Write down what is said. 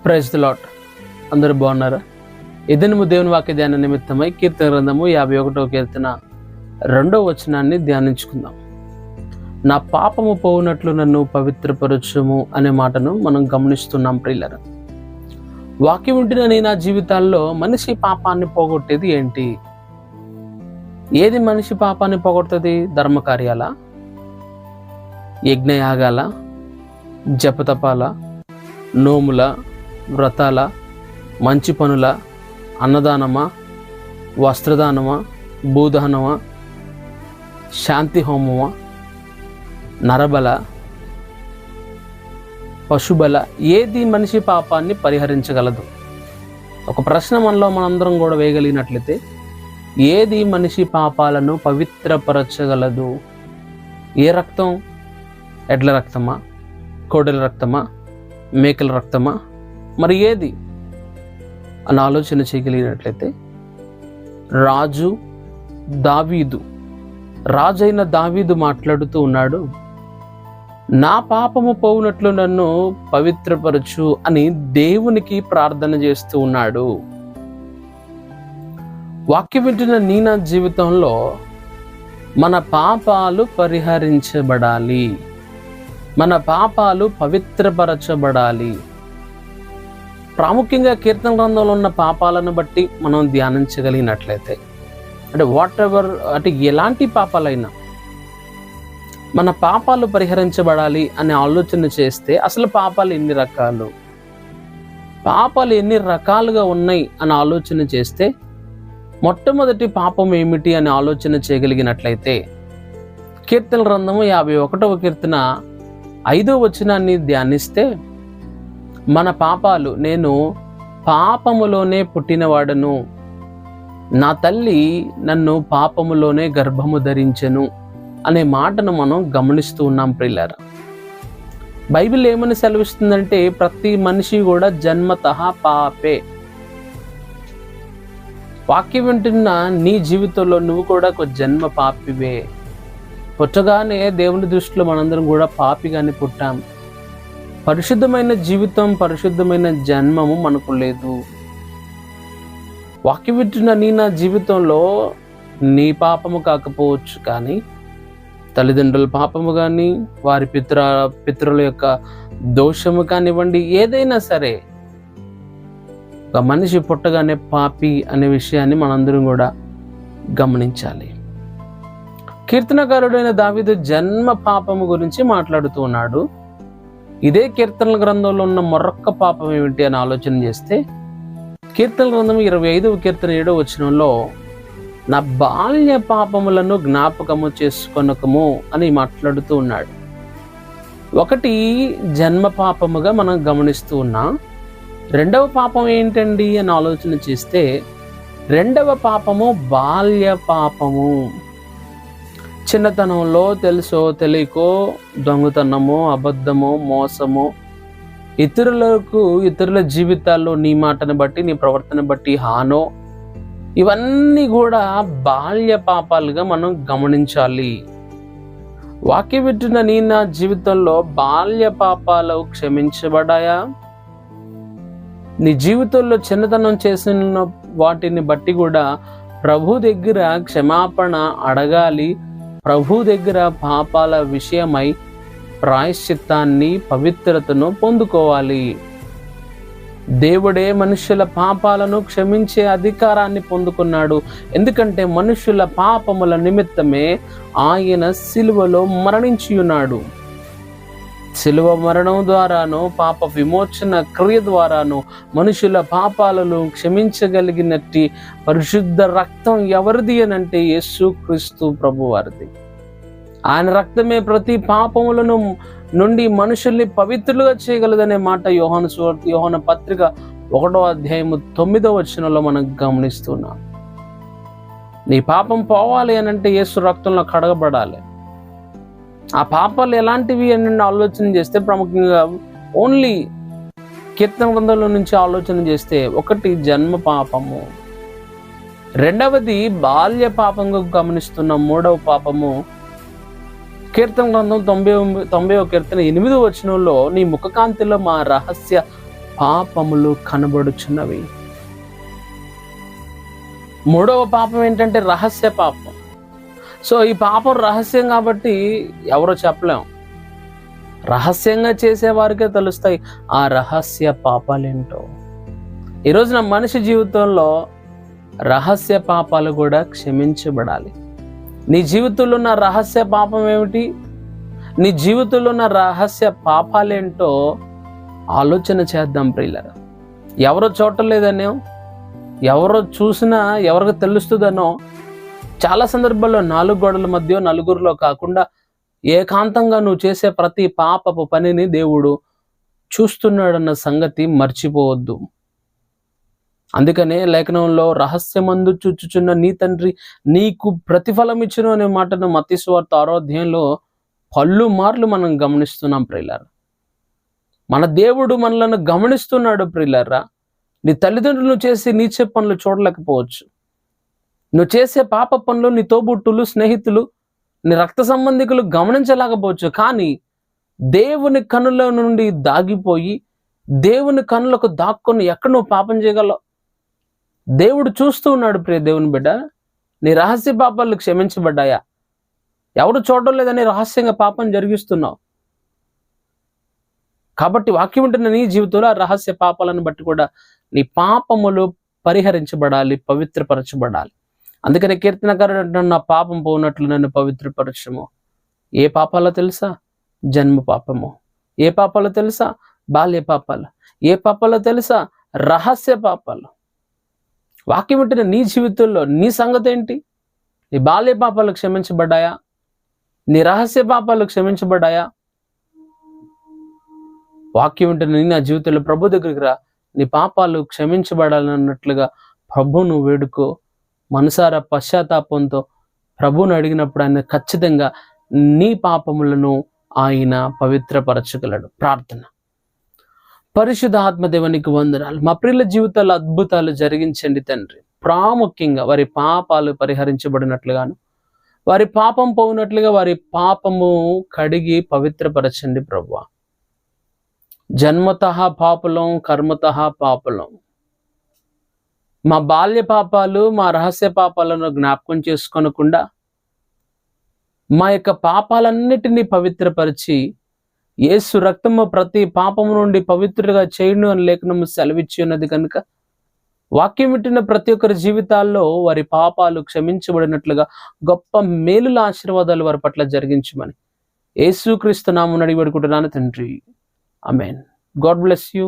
Praise the lord. అందరూ బాగున్నారా? ఈ దినము దేవుని వాక్య ధ్యాన నిమిత్తమై కీర్తన గ్రంథము 51వ కీర్తన 2వ వచనాన్ని ధ్యానించుకుందాం. నా పాపము పోవునట్లు నన్ను పవిత్రపరచుము అనే మాటను మనం గమనిస్తున్నాం. ప్రియులారా, వాక్యం వింటున్న నీ నా జీవితాల్లో మనిషి పాపాన్ని పోగొట్టేది ఏంటి? ఏది మనిషి పాపాన్ని పోగొడుతుంది? ధర్మకార్యాల, యజ్ఞయాగాల, జపతపాల, నోముల, వ్రతాల, మంచి పనుల, అన్నదానమా, వస్త్రదానమా, భూదానమా, శాంతి హోమమా, నరబల, పశుబల? ఏది మనిషి పాపాన్ని పరిహరించగలదు? ఒక ప్రశ్న మనందరం కూడా వేయగలిగినట్లయితే, ఏది మనిషి పాపాలను పవిత్రపరచగలదు? ఏ రక్తం? ఎడ్ల రక్తమా, కోడెల రక్తమా, మేకల రక్తమా? మరి ఏది అని ఆలోచన చేయగలిగినట్లయితే, రాజైన దావీదు మాట్లాడుతూ ఉన్నాడు, నా పాపము పోవునట్లు నన్ను పవిత్రపరచు అని దేవునికి ప్రార్థన చేస్తూ ఉన్నాడు. వాక్యం వింటున్న నీ నా జీవితంలో మన పాపాలు పరిహరించబడాలి, మన పాపాలు పవిత్రపరచబడాలి. ప్రాముఖ్యంగా కీర్తన గ్రంథంలో ఉన్న పాపాలను బట్టి మనం ధ్యానించగలిగినట్లయితే, అంటే ఎలాంటి పాపాలైనా మన పాపాలు పరిహరించబడాలి అనే ఆలోచన చేస్తే, అసలు పాపాలు ఎన్ని రకాలుగా ఉన్నాయి అని ఆలోచన చేస్తే, మొట్టమొదటి పాపం ఏమిటి అని ఆలోచన చేయగలిగినట్లయితే, కీర్తన గ్రంథము 51వ కీర్తన 5వ వచనాన్ని ధ్యానిస్తే, మన పాపాలు, నేను పాపములోనే పుట్టినవాడను, నా తల్లి నన్ను పాపములోనే గర్భము ధరించెను అనే మాటను మనం గమనిస్తూ ఉన్నాం. ప్రియులారా, బైబిల్ ఏమని సెలవిస్తుందంటే, ప్రతి మనిషి కూడా జన్మతః పాపే. వాక్యం వింటున్న నీ జీవితంలో నువ్వు కూడా ఒక జన్మ పాపివే. పుట్టగానే దేవుని దృష్టిలో మనందరం కూడా పాపిగానే పుట్టాం. పరిశుద్ధమైన జీవితం, పరిశుద్ధమైన జన్మము మనకు లేదు. వాక్యం వింటున్న నీ నా జీవితంలో నీ పాపము కాకపోవచ్చు, కానీ తల్లిదండ్రుల పాపము కానీ, వారి పితరుల యొక్క దోషము కానివ్వండి, ఏదైనా సరే, ఒక మనిషి పుట్టగానే పాపి అనే విషయాన్ని మనందరం కూడా గమనించాలి. కీర్తనకారుడైన దావీదు జన్మ పాపము గురించి మాట్లాడుతూ ఉన్నాడు. ఇదే కీర్తనల గ్రంథంలో ఉన్న మరొక్క పాపం ఏమిటి అని ఆలోచన చేస్తే, కీర్తన గ్రంథం 25వ కీర్తన 7వ వచనంలో, నా బాల్య పాపములను జ్ఞాపకము చేసుకొనకము అని మాట్లాడుతూ ఉన్నాడు. ఒకటి జన్మ పాపముగా మనం గమనిస్తూ ఉన్నాం. రెండవ పాపం ఏంటండి అని ఆలోచన చేస్తే, రెండవ పాపము బాల్య పాపము. చిన్నతనంలో తెలుసో తెలియకో దొంగతనమో, అబద్ధమో, మోసమో, ఇతరుల జీవితాల్లో నీ మాటను బట్టి, నీ ప్రవర్తన బట్టి హానో, ఇవన్నీ కూడా బాల్య పాపాలుగా మనం గమనించాలి. వాక్యం వింటున్న నీ నా జీవితంలో బాల్య పాపాలు క్షమించబడ్డాయా? నీ జీవితంలో చిన్నతనం చేసిన వాటిని బట్టి కూడా ప్రభు దగ్గర క్షమాపణ అడగాలి. ప్రభు దగ్గర పాపాల విషయమై ప్రాయశ్చిత్తాన్ని, పవిత్రతను పొందుకోవాలి. దేవుడే మనుషుల పాపాలను క్షమించే అధికారాన్ని పొందుకున్నాడు. ఎందుకంటే మనుషుల పాపముల నిమిత్తమే ఆయన సిలువలో మరణించి ఉన్నాడు. సిలువ మరణం ద్వారాను, పాప విమోచన క్రియ ద్వారాను మనుషుల పాపాలను క్షమించగలిగినట్టి పరిశుద్ధ రక్తం ఎవరిది అనంటే యేసుక్రీస్తు ప్రభు వారిది. ఆయన రక్తమే ప్రతి పాపములను నుండి మనుషుల్ని పవిత్రులుగా చేయగలదనే మాట యోహాను పత్రిక 1వ అధ్యాయము 9వ వచనంలో మనం గమనిస్తున్నాం. నీ పాపం పోవాలి అనంటే యేసు రక్తంలో కడగబడాలి. ఆ పాపాలు ఎలాంటివి అని ఆలోచన చేస్తే, ప్రాముఖ్యంగా ఓన్లీ కీర్తన గ్రంథంలో నుంచి ఆలోచన చేస్తే, ఒకటి జన్మ పాపము, రెండవది బాల్య పాపంగా గమనిస్తున్న మూడవ పాపము కీర్తన గ్రంథం 90వ కీర్తన 8వ వచనంలో, నీ ముఖకాంతిలో మా రహస్య పాపములు కనబడుచున్నవి. 3వ పాపం ఏంటంటే రహస్య పాపం. సో ఈ పాపం రహస్యం కాబట్టి ఎవరో చెప్పలేం. రహస్యంగా చేసేవారికే తెలుస్తాయి ఆ రహస్య పాపాలేంటో. ఈరోజున మనిషి జీవితంలో రహస్య పాపాలు కూడా క్షమించబడాలి. నీ జీవితంలో ఉన్న రహస్య పాపం ఏమిటి? నీ జీవితంలో ఉన్న రహస్య పాపాలేంటో ఆలోచన చేద్దాం ప్రియులారా. ఎవరో చూడలేదనో, ఎవరో చూసినా ఎవరికి తెలుస్తుందనో, చాలా సందర్భాల్లో 4 గోడల మధ్య నలుగురిలో కాకుండా ఏకాంతంగా నువ్వు చేసే ప్రతి పాపపు పనిని దేవుడు చూస్తున్నాడన్న సంగతి మర్చిపోవద్దు. అందుకనే లేఖనంలో రహస్యమందు చూచుచున్న నీ తండ్రి నీకు ప్రతిఫలం ఇచ్చును అనే మాటను మత్తయి సువార్త 6వ అధ్యాయంలో పలుమార్లు మనం గమనిస్తున్నాం ప్రియులారా. మన దేవుడు మనలను గమనిస్తున్నాడు ప్రియులారా. నీ తల్లిదండ్రులు చేసే నీచ పనులు చూడలేకపోవచ్చు. నువ్వు చేసే పాప పనులు నీ తోబుట్టులు, స్నేహితులు, నీ రక్త సంబంధికులు గమనించలేకపోవచ్చు. కానీ దేవుని కనుల నుండి దాగిపోయి, దేవుని కనులకు దాక్కొని ఎక్కడ నువ్వు పాపం చేయగలవు? దేవుడు చూస్తూ ఉన్నాడు. ప్రియ దేవుని బిడ్డ, నీ రహస్య పాపాలు క్షమించబడ్డాయా? ఎవరు చూడడం లేదని రహస్యంగా పాపం జరిగిస్తున్నావు. కాబట్టి వాక్యం ఉంటున్న నీ జీవితంలో ఆ రహస్య పాపాలను బట్టి కూడా నీ పాపములు పరిహరించబడాలి, పవిత్రపరచబడాలి. అందుకని కీర్తనకారుడు అంటున్నాడు, నా పాపం పోనట్లు నన్ను పవిత్రపరచము. ఏ పాపాలో తెలుసా? జన్మ పాపము. ఏ పాపాలో తెలుసా? బాల్య పాపాలు. ఏ పాపాలో తెలుసా? రహస్య పాపాలు. వాక్యం ఉంటున్న నీ జీవితంలో నీ సంగతి ఏంటి? నీ బాల్య పాపాలు క్షమించబడ్డాయా? నీ రహస్య పాపాలు క్షమించబడ్డాయా? వాక్యం ఉంటున్న నా జీవితంలో ప్రభు దగ్గరికి రా, నీ పాపాలు క్షమించబడాలన్నట్లుగా ప్రభువును వేడుకో. మనసారా పశ్చాత్తాపంతో ప్రభువును అడిగినప్పుడు ఆయన ఖచ్చితంగా నీ పాపములను ఆయన పవిత్రపరచగలడు. ప్రార్థన. పరిశుద్ధ ఆత్మదేవానికి వందనాలు. మా ప్రియుల జీవితాల్లో అద్భుతాలు జరిగించండి తండ్రి. ప్రాముఖ్యంగా వారి పాపాలు పరిహరించబడినట్లుగాను, వారి పాపం పోయినట్లుగా వారి పాపము కడిగి పవిత్రపరచండి ప్రభువా. జన్మతః పాపులం, కర్మతః పాపులం. మా బాల్య పాపాలు, మా రహస్య పాపాలను జ్ఞాపకం చేసుకోనకుండా మా యొక్క పాపాలన్నిటినీ పవిత్రపరిచి యేసు రక్తము ప్రతి పాపము నుండి పవిత్రుడిగా చేయును అని లేఖనము సెలవిచ్చి ఉన్నది కనుక వాక్యం వింటున్న ప్రతి ఒక్కరి జీవితాల్లో వారి పాపాలు క్షమించబడినట్లుగా గొప్ప మేలుల ఆశీర్వాదాలు వారి పట్ల జరిగించమని యేసుక్రీస్తు నామమున అడిగి వేడుకుంటున్నాను తండ్రి. ఆమేన్. God bless you.